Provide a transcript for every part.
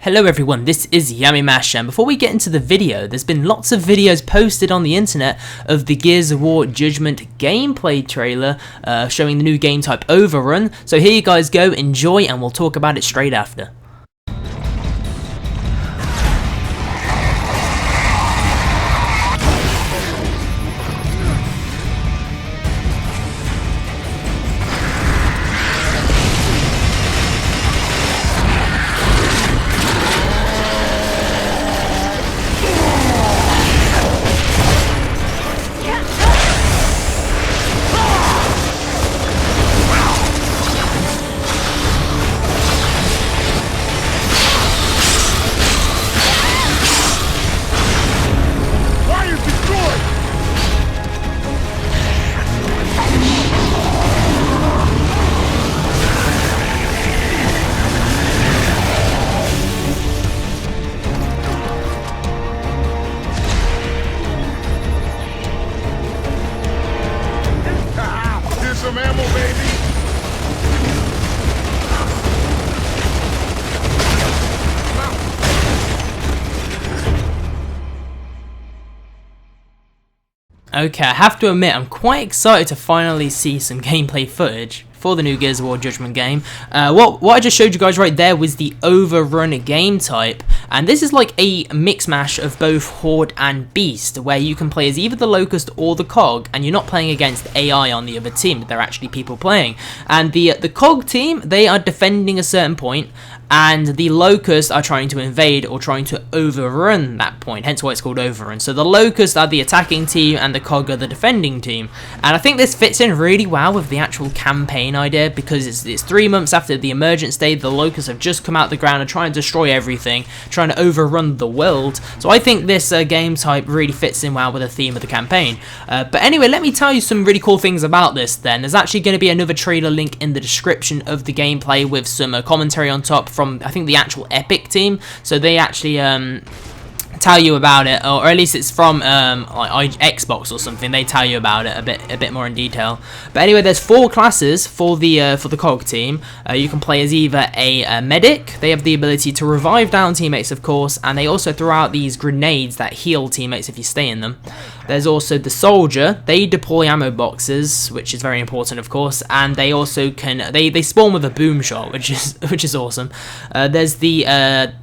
Hello everyone, this is Yamimash, and before we get into the video, there's been lots of videos posted on the internet of the Gears of War Judgment gameplay trailer showing the new game type Overrun. So here you guys go, enjoy, and we'll talk about it straight after. Some ammo, baby! Okay, I have to admit, I'm quite excited to finally see some gameplay footage for the new Gears of War Judgment game. What I just showed you guys right there was the Overrun game type, and this is like a mix mash of both Horde and Beast, where you can play as either the Locust or the Cog, and you're not playing against AI on the other team, they're actually people playing. And the Cog team, they are defending a certain point, and the Locusts are trying to invade or trying to overrun that point, hence why it's called Overrun. So the Locusts are the attacking team and the Cog are the defending team, and I think this fits in really well with the actual campaign idea, because it's 3 months after the Emergence Day. The Locusts have just come out the ground and trying to destroy everything, trying to overrun the world. So I think this game type really fits in well with the theme of the campaign. But anyway, let me tell you some really cool things about this then. There's actually going to be another trailer link in the description of the gameplay with some commentary on top from, I think, the actual Epic team. So they actually tell you about it, or at least it's from like Xbox or something. They tell you about it a bit more in detail. But anyway, there's 4 classes for the Cog team. You can play as either a medic. They have the ability to revive down teammates, of course, and they also throw out these grenades that heal teammates if you stay in them. There's also the soldier. They deploy ammo boxes, which is very important, of course, and they also can they spawn with a boom shot, which is awesome. There's the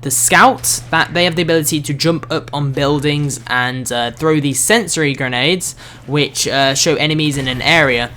scout, that they have the ability to jump up on buildings and throw these sensory grenades, which show enemies in an area.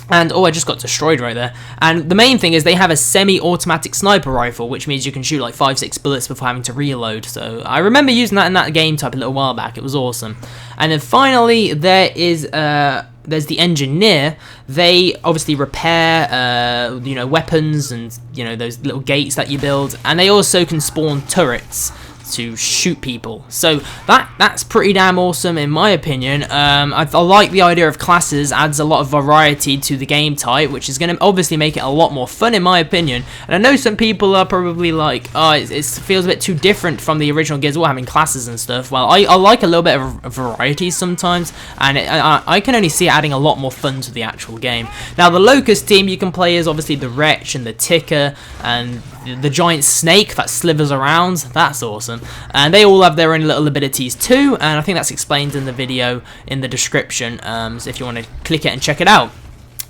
And oh, I just got destroyed right there. And the main thing is they have a semi-automatic sniper rifle, which means you can shoot like 5-6 bullets before having to reload. So I remember using that in that game type a little while back. It was awesome. And then finally, there's the engineer. They obviously repair weapons and those little gates that you build, and they also can spawn turrets to shoot people. So that's pretty damn awesome in my opinion. I like the idea of classes, adds a lot of variety to the game type, which is going to obviously make it a lot more fun in my opinion. And I know some people are probably like, oh, it feels a bit too different from the original Gears of War having classes and stuff. Well, I like a little bit of variety sometimes, and I can only see it adding a lot more fun to the actual game. Now the Locust team, you can play as obviously the Wretch and the Ticker and the giant snake that slithers around. That's awesome. And they all have their own little abilities too, and I think that's explained in the video in the description, so if you want to click it and check it out.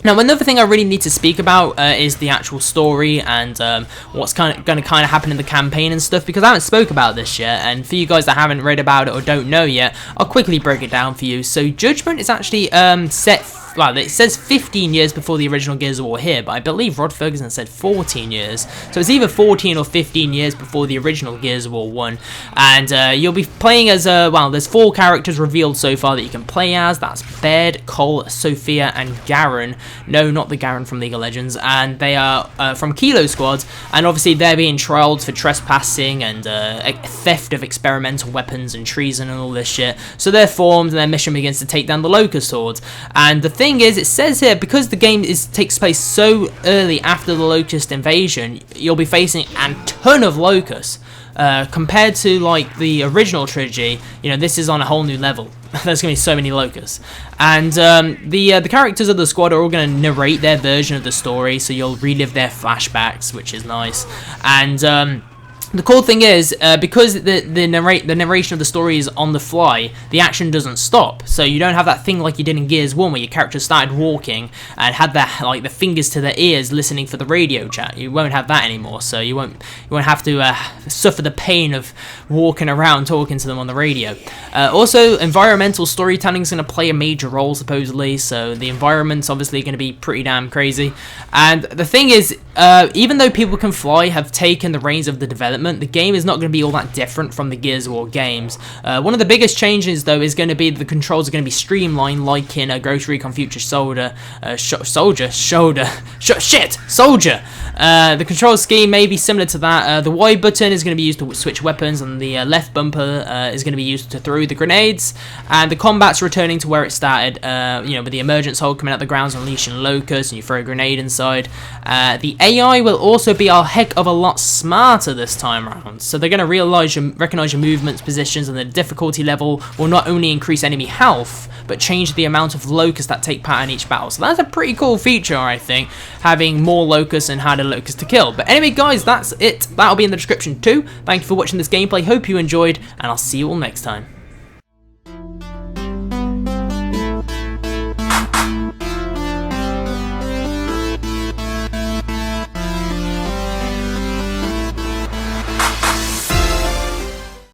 Now, another thing I really need to speak about is the actual story and what's going to happen in the campaign and stuff, because I haven't spoke about this yet, and for you guys that haven't read about it or don't know yet, I'll quickly break it down for you. So Judgment is actually set, well, it says 15 years before the original Gears of War here, but I believe Rod Ferguson said 14 years. So it's either 14 or 15 years before the original Gears of War 1. And you'll be playing as, well, there's 4 characters revealed so far that you can play as. That's Baird, Cole, Sophia, and Garen. No, not the Garen from League of Legends. And they are from Kilo Squad, and obviously they're being trialed for trespassing and theft of experimental weapons and treason and all this shit. So they're formed, and their mission begins to take down the Locust Horde. And the thing is, it says here, because the game takes place so early after the Locust invasion, you'll be facing a ton of Locusts. Compared to like the original trilogy, this is on a whole new level. There's going to be so many Locusts. And the characters of the squad are all going to narrate their version of the story, so you'll relive their flashbacks, which is nice. And The cool thing is, because the narration of the story is on the fly, the action doesn't stop. So you don't have that thing like you did in Gears 1 where your character started walking and had the fingers to their ears listening for the radio chat. You won't have that anymore, so you won't have to suffer the pain of walking around talking to them on the radio. Also, environmental storytelling is going to play a major role, supposedly, so the environment's obviously going to be pretty damn crazy. And the thing is, even though People Can Fly have taken the reins of the development, the game is not going to be all that different from the Gears of War games. One of the biggest changes, though, is going to be the controls are going to be streamlined, like in Ghost Recon Future Soldier. The control scheme may be similar to that. The Y button is going to be used to switch weapons, and the left bumper is going to be used to throw the grenades. And the combat's returning to where it started, with the emergence hold coming out the grounds, unleashing locusts, and you throw a grenade inside. The AI will also be a heck of a lot smarter this time around, so they're going to recognize your movements, positions, and the difficulty level will not only increase enemy health, but change the amount of locusts that take part in each battle. So that's a pretty cool feature, I think, having more locusts and harder locusts to kill. But anyway, guys, that's it. That'll be in the description too. Thank you for watching this gameplay. Hope you enjoyed, and I'll see you all next time.